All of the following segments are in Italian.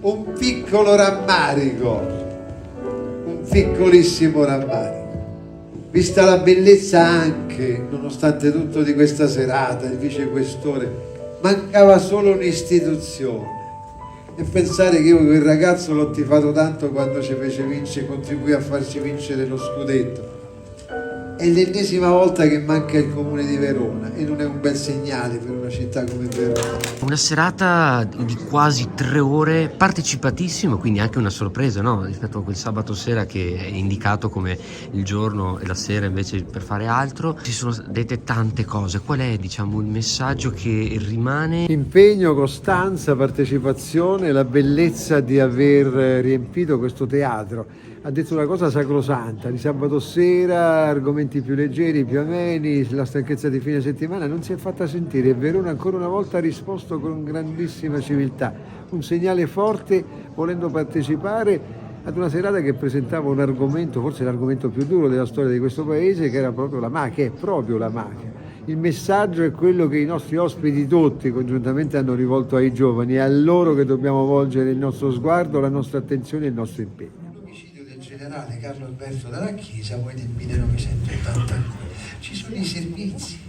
un piccolo rammarico, un piccolissimo rammarico. Vista la bellezza anche, nonostante tutto, di questa serata, il vicequestore, mancava solo un'istituzione. E pensare che io quel ragazzo l'ho tifato tanto quando ci fece vincere, contribuì a farci vincere lo scudetto. È l'ennesima volta che manca il comune di Verona e non è un bel segnale per una città come Verona. Una serata di quasi 3 ore, partecipatissimo, quindi anche una sorpresa, no? Rispetto a quel sabato sera che è indicato come il giorno e la sera invece per fare altro. Si sono dette tante cose. Qual è, diciamo, il messaggio che rimane? Impegno, costanza, partecipazione, la bellezza di aver riempito questo teatro. Ha detto una cosa sacrosanta: di sabato sera argomenti più leggeri, più ameni, la stanchezza di fine settimana non si è fatta sentire, e Verona ancora una volta ha risposto con grandissima civiltà, un segnale forte, volendo partecipare ad una serata che presentava un argomento, forse l'argomento più duro della storia di questo paese, che era proprio la mafia, che è proprio la mafia. Il messaggio è quello che i nostri ospiti tutti congiuntamente hanno rivolto ai giovani, è a loro che dobbiamo volgere il nostro sguardo, la nostra attenzione e il nostro impegno. L'omicidio del generale Carlo Alberto Dalla Chiesa poi del 1982. Ci sono i servizi,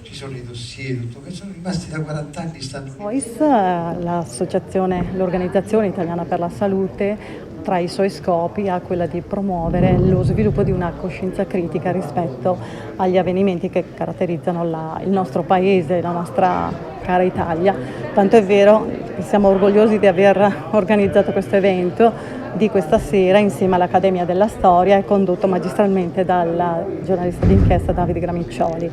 ci sono i dossier, tutto, che sono rimasti da 40 anni, stanno... OIS, l'associazione, l'Organizzazione Italiana per la Salute, tra i suoi scopi ha quella di promuovere lo sviluppo di una coscienza critica rispetto agli avvenimenti che caratterizzano il nostro paese, la nostra cara Italia. Tanto è vero che siamo orgogliosi di aver organizzato questo evento di questa sera insieme all'Accademia della Storia e condotto magistralmente dal giornalista d'inchiesta Davide Gramiccioli.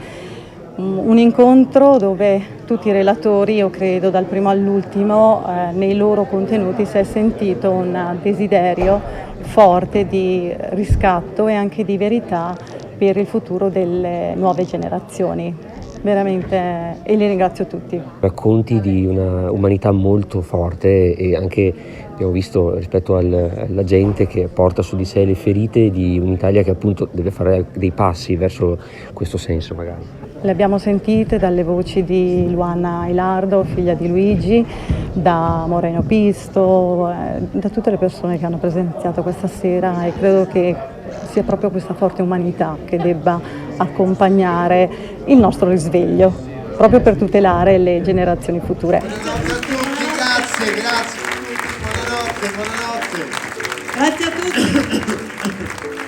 Un incontro dove tutti i relatori, io credo dal primo all'ultimo, nei loro contenuti si è sentito un desiderio forte di riscatto e anche di verità per il futuro delle nuove generazioni. Veramente, e li ringrazio tutti. Racconti di una umanità molto forte e anche abbiamo visto rispetto alla gente che porta su di sé le ferite di un'Italia che appunto deve fare dei passi verso questo senso magari. Le abbiamo sentite dalle voci di Luana Ilardo, figlia di Luigi, da Moreno Pisto, da tutte le persone che hanno presenziato questa sera, e credo che sia proprio questa forte umanità che debba accompagnare il nostro risveglio, proprio per tutelare le generazioni future. Buonanotte a tutti, grazie a tutti, buonanotte. Grazie a tutti.